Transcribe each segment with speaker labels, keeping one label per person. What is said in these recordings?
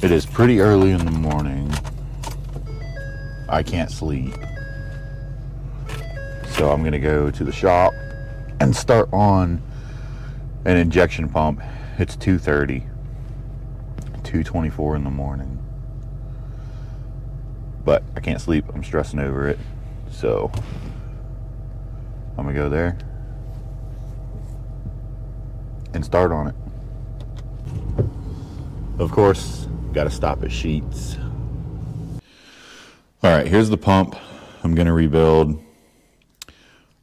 Speaker 1: It is pretty early in the morning. I can't sleep. So I'm gonna go to the shop and start on an injection pump. It's 2:30, 2:24 in the morning. But I can't sleep, I'm stressing over it. So I'm gonna go there and start on it. Of course, gotta stop at Sheets. All right, here's the pump I'm gonna rebuild.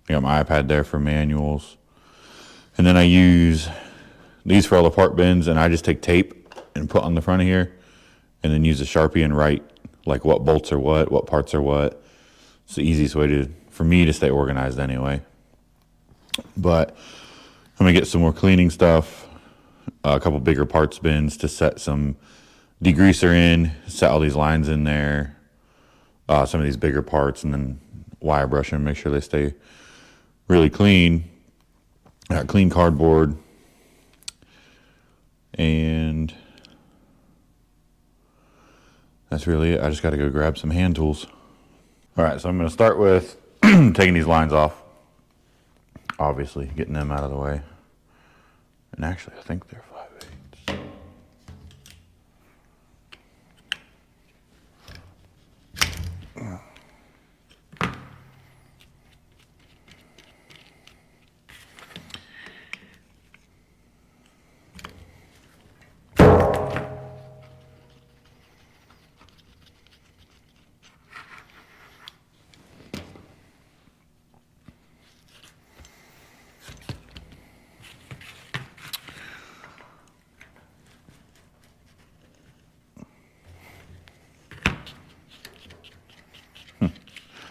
Speaker 1: I got my iPad there for manuals. And then I use these for all the part bins, and I just take tape and put on the front of here, and then use a Sharpie and write like what bolts are what parts are what. It's the easiest way for me to stay organized anyway. But I'm gonna get some more cleaning stuff, a couple bigger parts bins to set some degreaser in, set all these lines in there, some of these bigger parts, and then wire brush them, make sure they stay really clean. Clean cardboard, and that's really it. I just got to go grab some hand tools. All right, so I'm going to start with taking these lines off, obviously getting them out of the way. And actually, I think they're 5/8.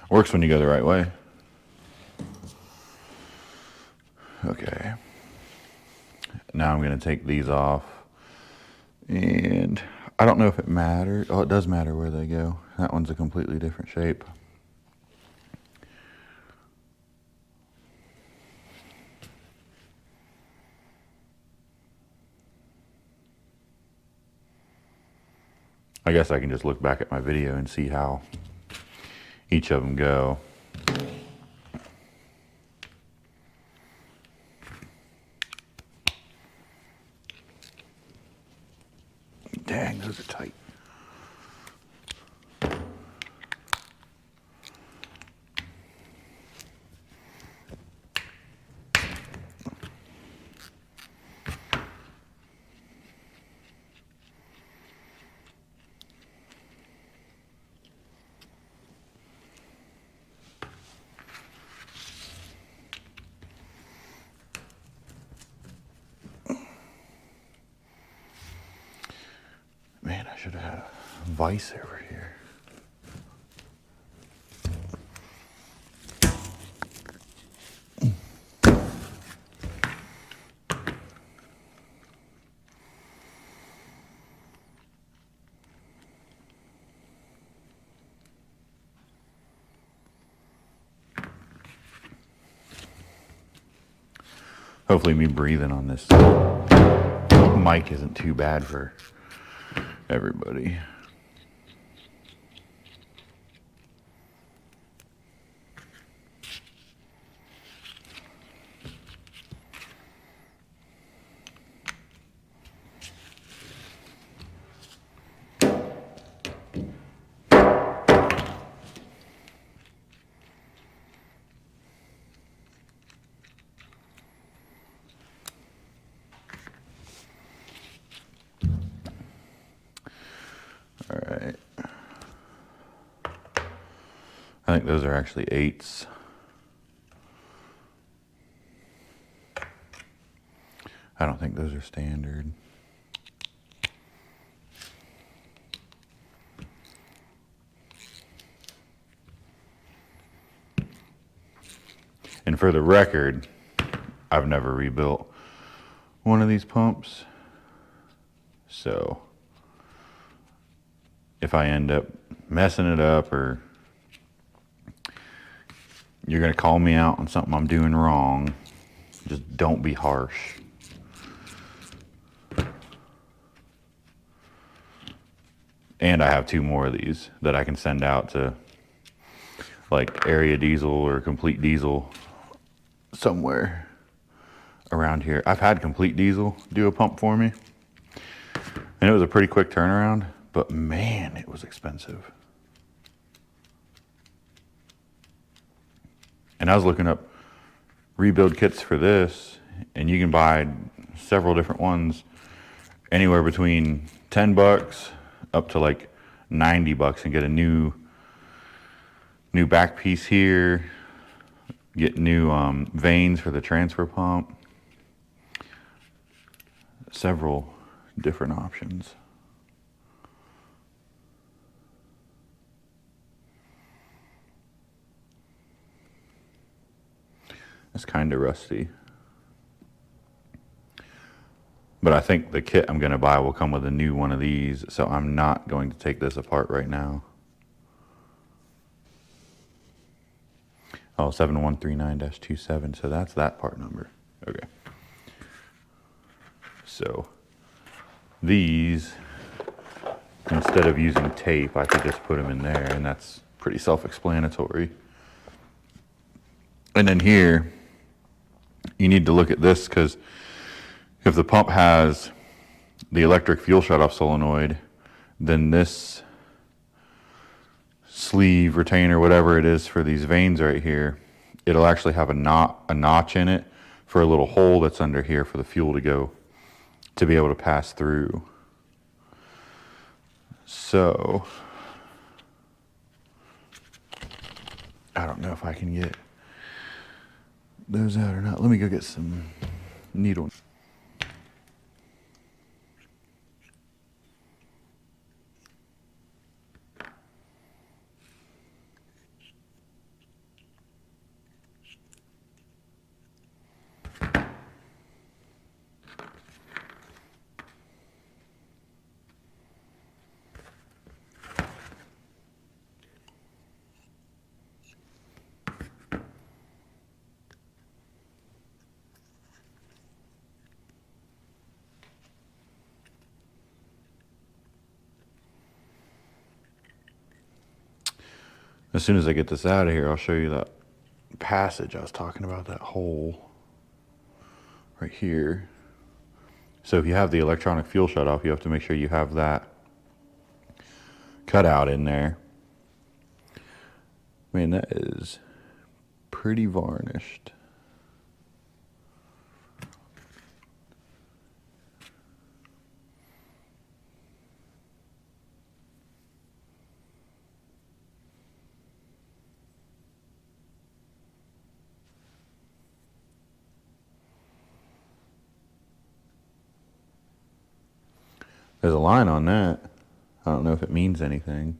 Speaker 1: Works when you go the right way. Okay. Now I'm going to take these off. And I don't know if it matters. Oh, it does matter where they go. That one's a completely different shape. I guess I can just look back at my video and see how each of them go. Dang, those are tight. Man, I should have had a vise over here. Hopefully me breathing on this mic isn't too bad for everybody. All right. I think those are actually 8s. I don't think those are standard. And for the record, I've never rebuilt one of these pumps. So if I end up messing it up, or you're gonna call me out on something I'm doing wrong, just don't be harsh. And I have 2 more of these that I can send out to like area diesel or complete diesel somewhere around here. I've had complete diesel do a pump for me, and it was a pretty quick turnaround, but man, it was expensive. And I was looking up rebuild kits for this, and you can buy several different ones, anywhere between $10 up to like $90 and get a new back piece here, get new vanes for the transfer pump, several different options. It's kind of rusty, but I think the kit I'm going to buy will come with a new one of these, so I'm not going to take this apart right now. Oh, 7139-27, so that's that part number. Okay. So these, instead of using tape, I could just put them in there, and that's pretty self-explanatory. And then here, you need to look at this, because if the pump has the electric fuel shutoff solenoid, then this sleeve, retainer, whatever it is for these vanes right here, it'll actually have a notch in it for a little hole that's under here for the fuel to be able to pass through. So I don't know if I can get those out or not. Let me go get some needle. As soon as I get this out of here, I'll show you that passage I was talking about, that hole right here. So if you have the electronic fuel shutoff, you have to make sure you have that cut out in there. Man, that is pretty varnished. There's a line on that. I don't know if it means anything.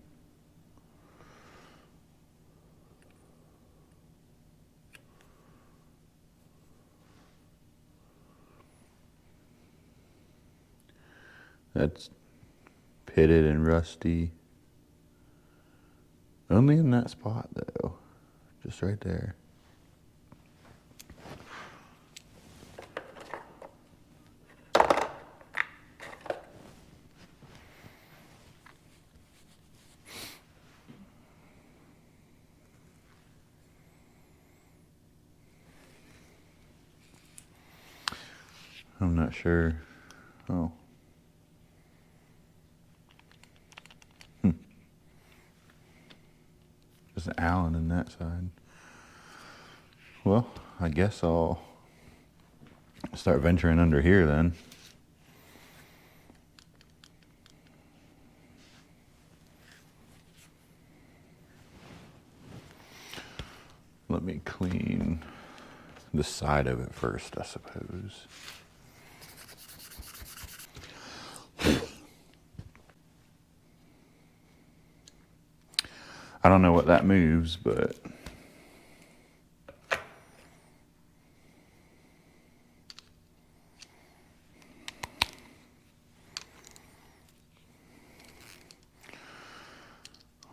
Speaker 1: That's pitted and rusty. Only in that spot though. Just right there. I'm not sure. Oh. There's an Allen in that side. Well, I guess I'll start venturing under here then. Let me clean the side of it first, I suppose. I don't know what that moves, but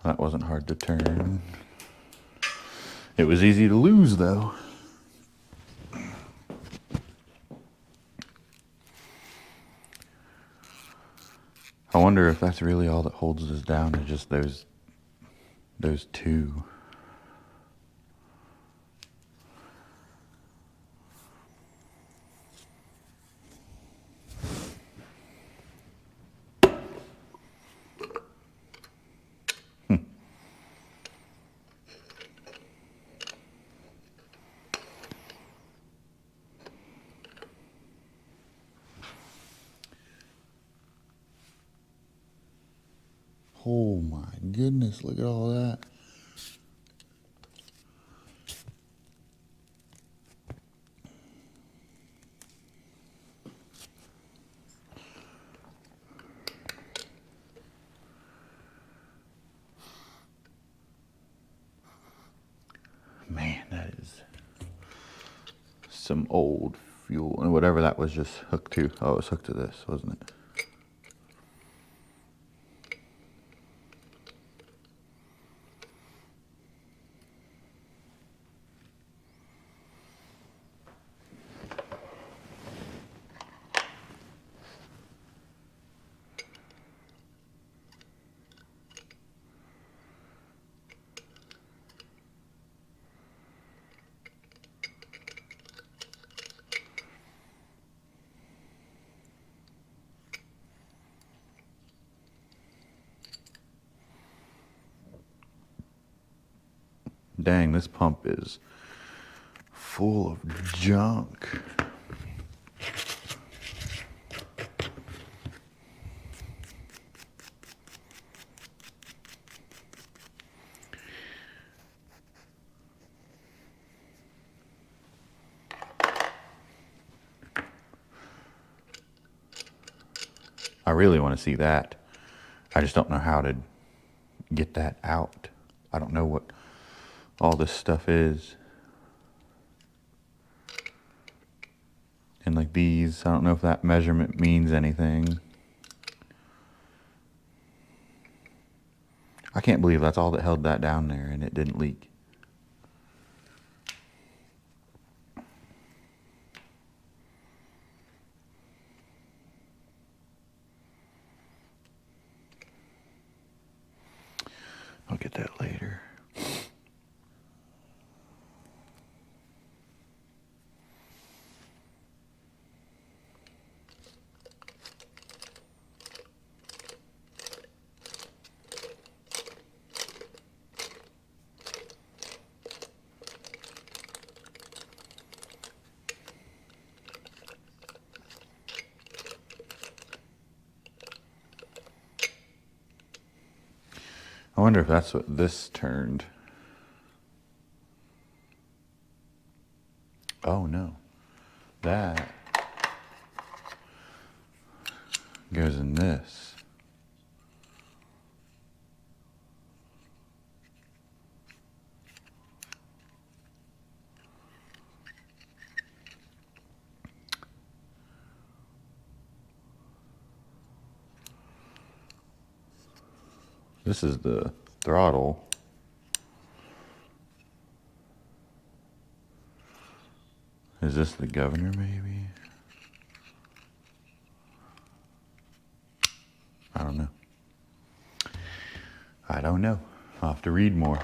Speaker 1: that wasn't hard to turn. It was easy to lose though. I wonder if that's really all that holds this down, is just those two. Oh my goodness, look at all that. Man, that is some old fuel. And whatever that was just hooked to. Oh, it was hooked to this, wasn't it? Dang, this pump is full of junk. I really want to see that. I just don't know how to get that out. I don't know what all this stuff is. And like these, I don't know if that measurement means anything. I can't believe that's all that held that down there and it didn't leak. I'll get that later. I wonder if that's what this turned. Oh no, that goes in this. This is the throttle. Is this the governor maybe? I don't know. I don't know. I'll have to read more.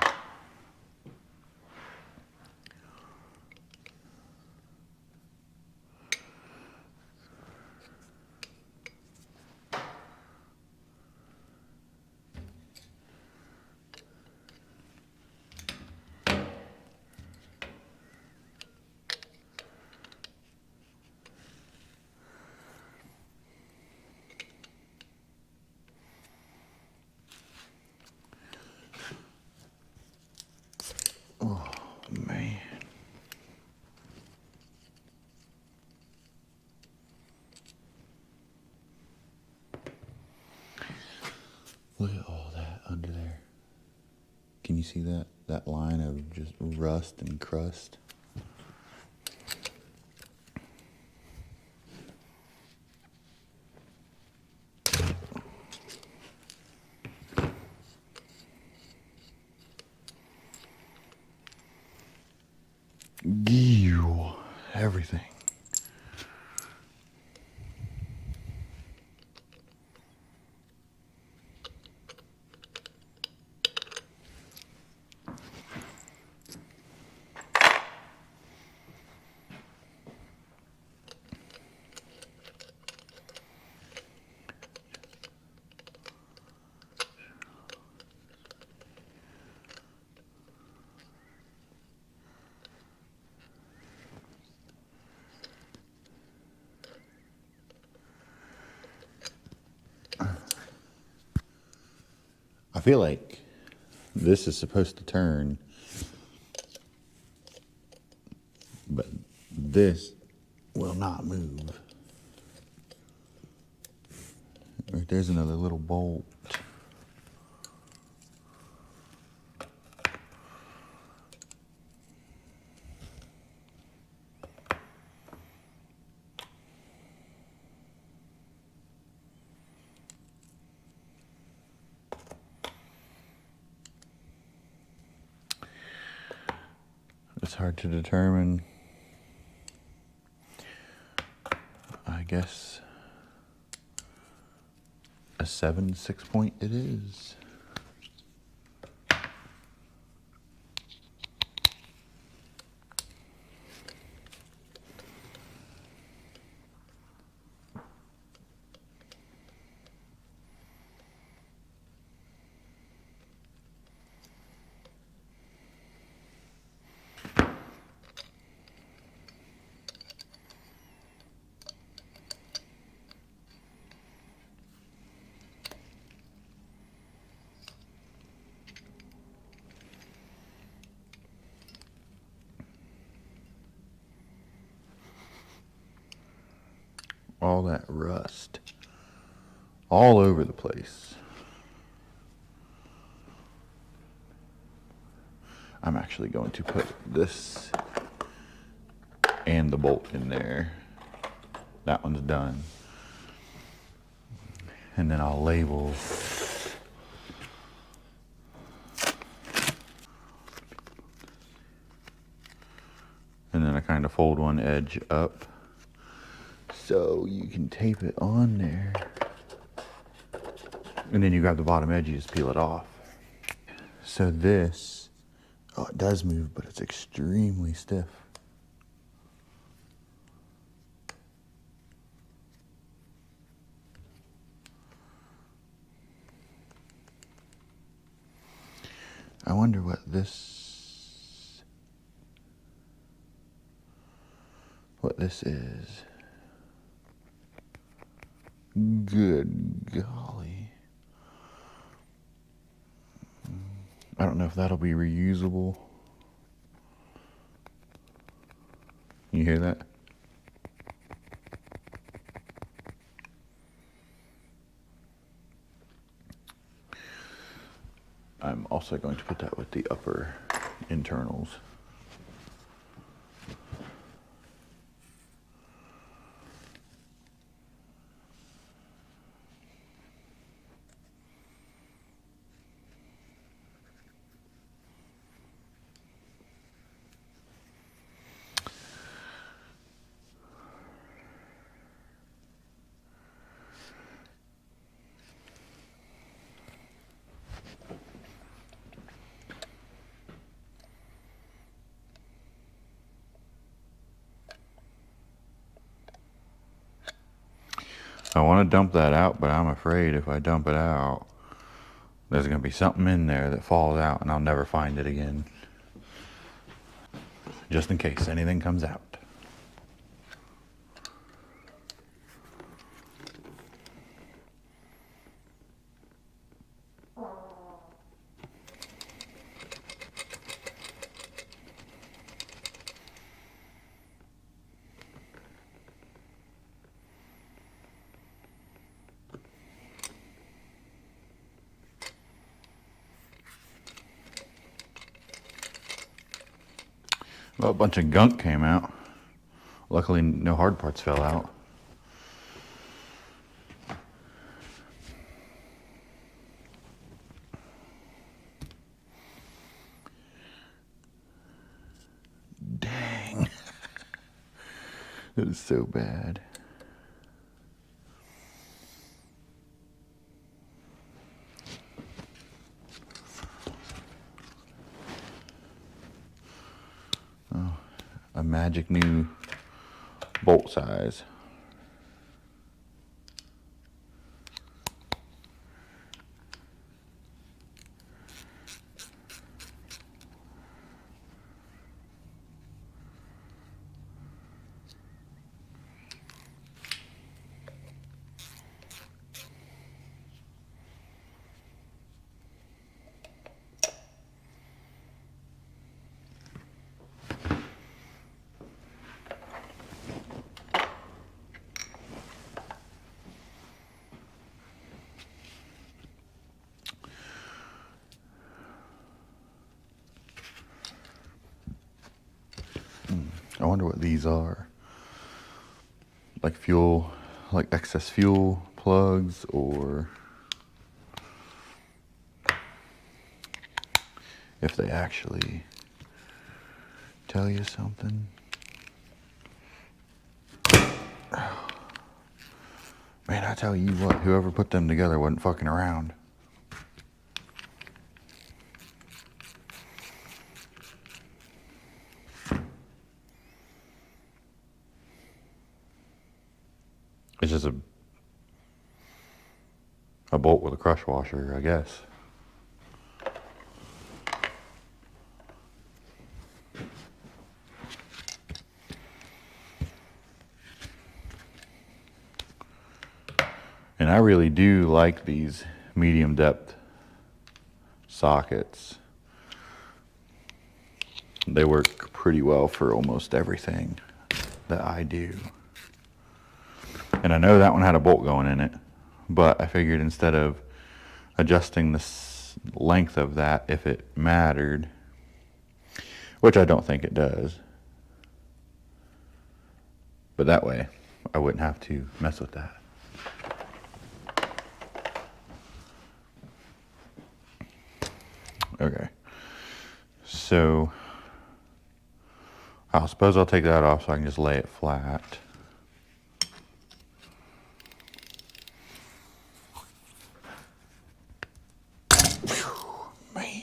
Speaker 1: Oh, man. Look at all that under there. Can you see that? That line of just rust and crust? Ew, everything. I feel like this is supposed to turn, but this will not move. Right there's another little bolt. It's hard to determine. I guess a 7/6 point it is. All that rust all over the place. I'm actually going to put this and the bolt in there. That one's done. And then I'll label and then I kind of fold one edge up so you can tape it on there. And then you grab the bottom edge, you just peel it off. So this, oh, it does move, but it's extremely stiff. I wonder what this is. Good golly. I don't know if that'll be reusable. You hear that? I'm also going to put that with the upper internals. I want to dump that out, but I'm afraid if I dump it out, there's going to be something in there that falls out and I'll never find it again. Just in case anything comes out. Well, a bunch of gunk came out. Luckily, no hard parts fell out. Dang. That is so bad. Oh, a magic new bolt size. what these are. Like fuel, like excess fuel plugs, or if they actually tell you something. Man, I tell you what, whoever put them together wasn't fucking around. It's just a bolt with a crush washer, I guess. And I really do like these medium depth sockets. They work pretty well for almost everything that I do. And I know that one had a bolt going in it, but I figured instead of adjusting the length of that if it mattered, which I don't think it does, but that way I wouldn't have to mess with that. Okay, so I suppose I'll take that off so I can just lay it flat. Man.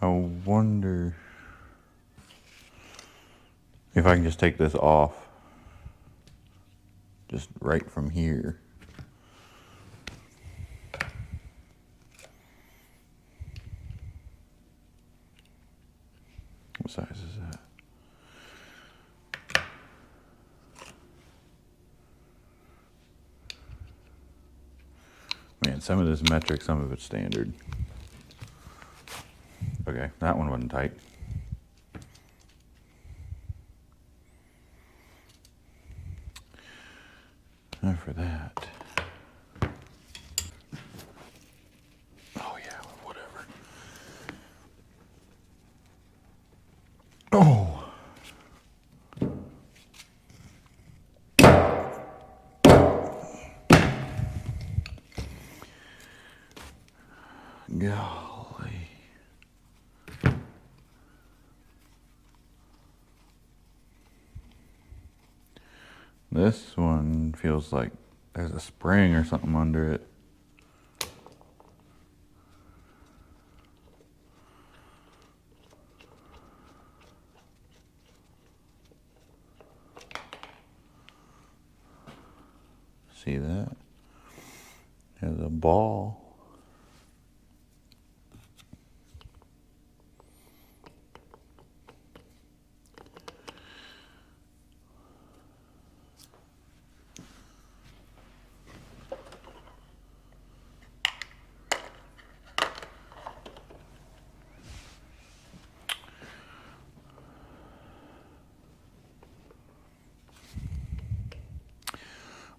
Speaker 1: I wonder if I can just take this off, just right from here. What size is that? Man, some of this metric, some of it's standard. Okay, that one wasn't tight. Now for that. Oh yeah, whatever. Oh. Golly. This one feels like there's a spring or something under it. See that? There's a ball.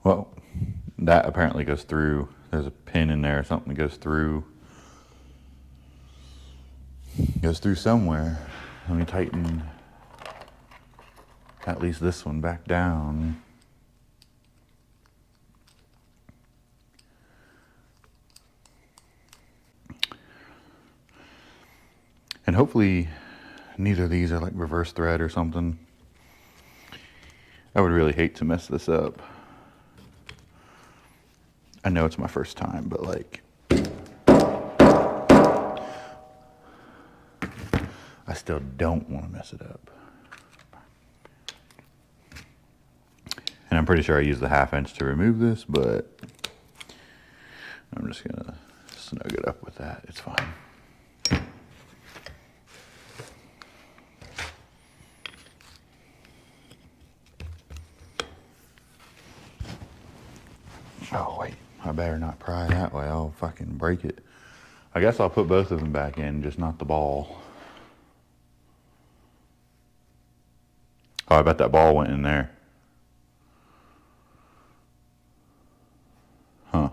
Speaker 1: Well, that apparently goes through. There's a pin in there or something that goes through. Goes through somewhere. Let me tighten at least this one back down. And hopefully neither of these are like reverse thread or something. I would really hate to mess this up. I know it's my first time, but like, I still don't want to mess it up. And I'm pretty sure I used the 1/2 inch to remove this, but I'm just gonna snug it up with that. It's fine. Oh wait, I better not pry that way. I'll fucking break it. I guess I'll put both of them back in, just not the ball. Oh, I bet that ball went in there. Huh.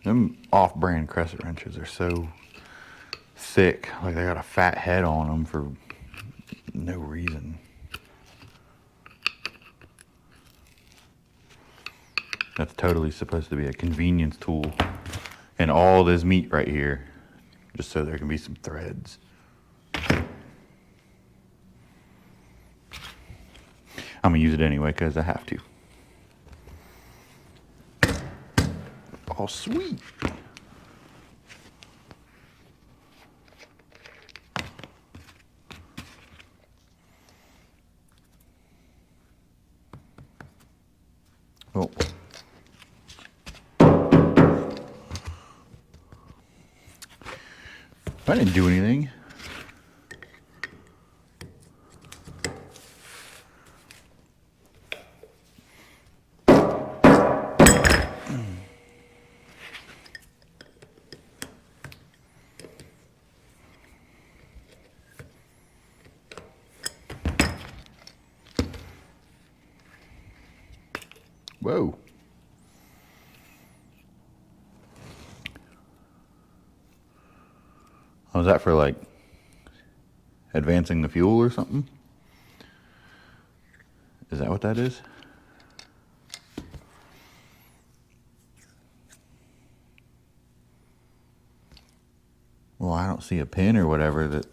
Speaker 1: Them off-brand crescent wrenches are so thick, like they got a fat head on them for no reason. That's totally supposed to be a convenience tool. And all this meat right here, just so there can be some threads. I'm gonna use it anyway because I have to. Oh, sweet. Oh. I didn't do anything. Whoa. Was that for like advancing the fuel or something? Is that what that is? Well, I don't see a pin or whatever that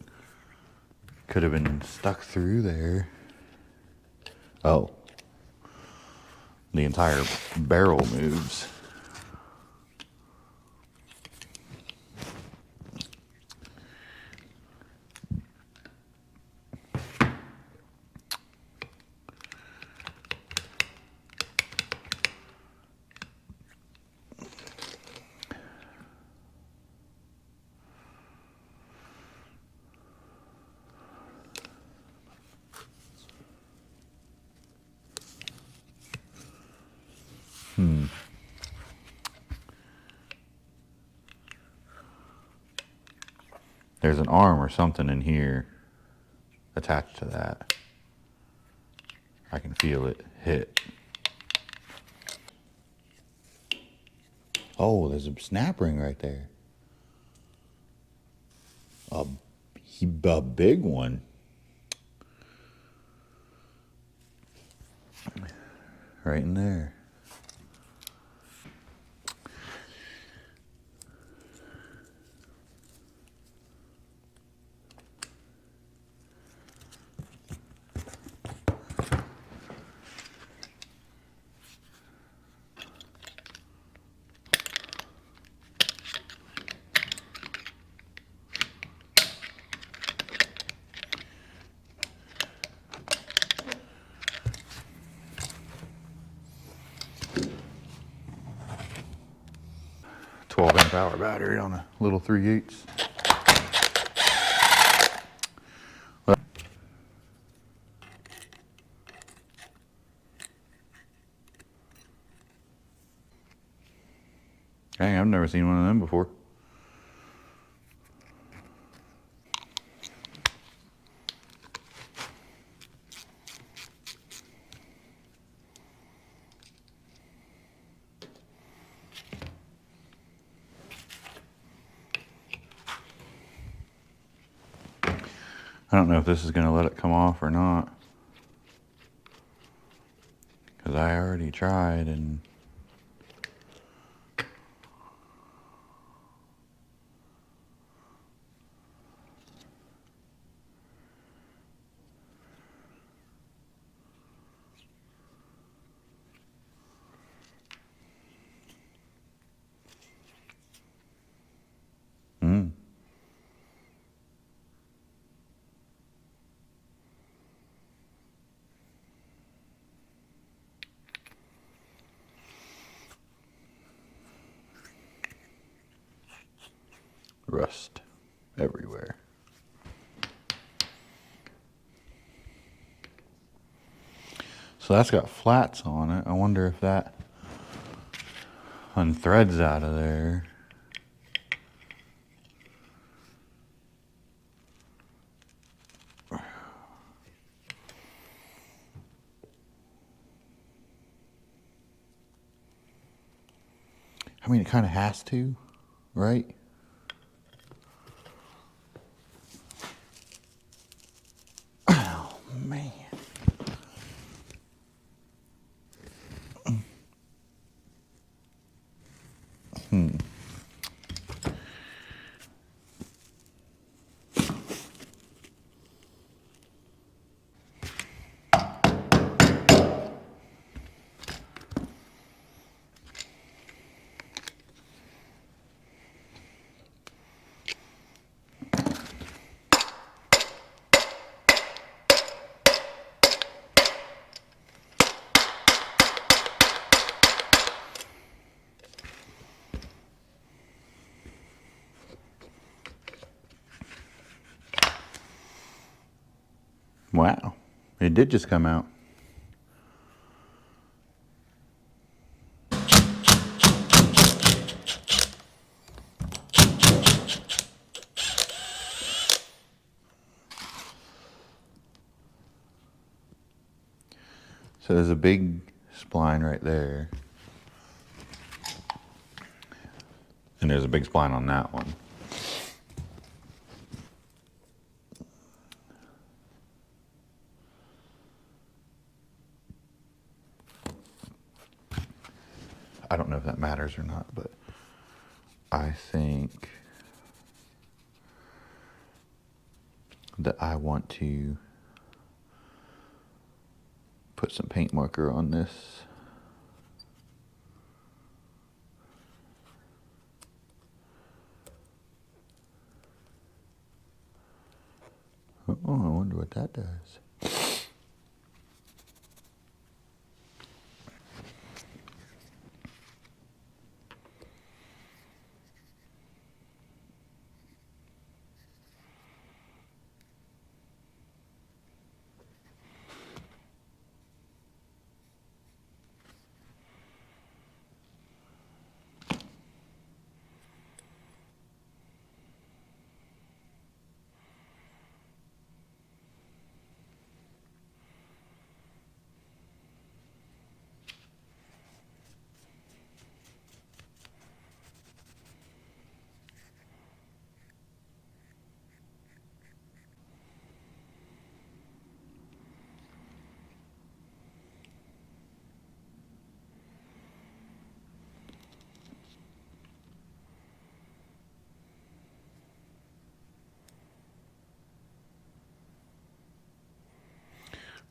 Speaker 1: could have been stuck through there. Oh. The entire barrel moves. There's an arm or something in here attached to that. I can feel it hit. Oh, there's a snap ring right there. A big one. Right in there. Amp-hour battery on a little 3/8. Dang, I've never seen one of them before. I don't know if this is going to let it come off or not. Because I already tried and... Rust everywhere. So that's got flats on it. I wonder if that unthreads out of there. I mean, it kind of has to, right? Oh, man. Wow, it did just come out. So there's a big spline right there. And there's a big spline on that one. I don't know if that matters or not, but I think that I want to put some paint marker on this. Oh, I wonder what that does.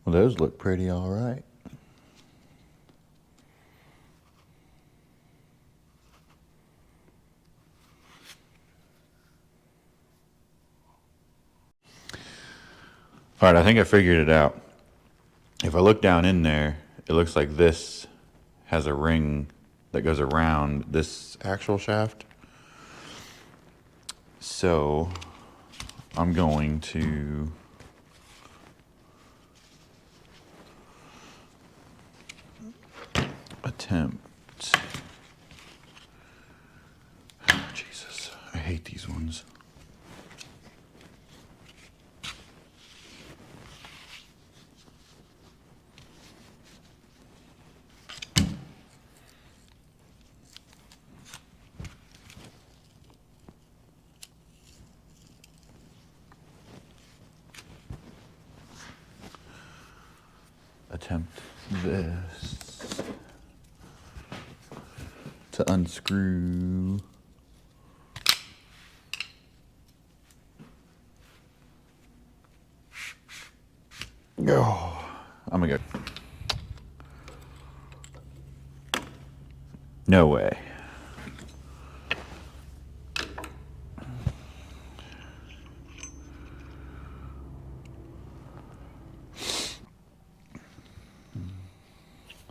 Speaker 1: Well, those look pretty all right. All right, I think I figured it out. If I look down in there, it looks like this has a ring that goes around this actual shaft. So I'm going to attempt. Jesus, I hate these ones. Attempt this to unscrew. Oh, I'm gonna go. No way.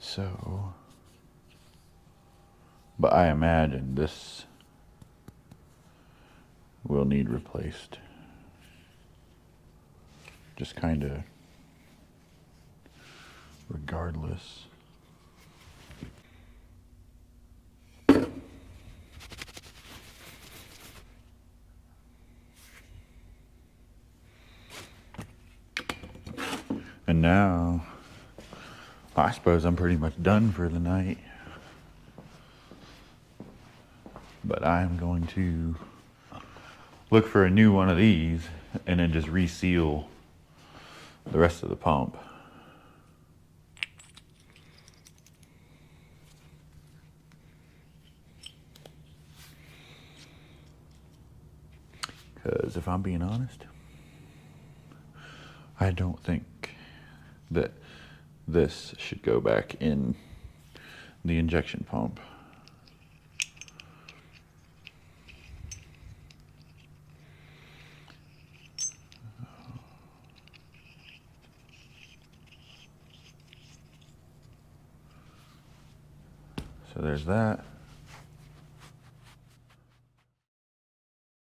Speaker 1: So, but I imagine this will need replaced. Just kind of regardless. And now, I suppose I'm pretty much done for the night. But I'm going to look for a new one of these and then just reseal the rest of the pump. Because if I'm being honest, I don't think that this should go back in the injection pump. So there's that.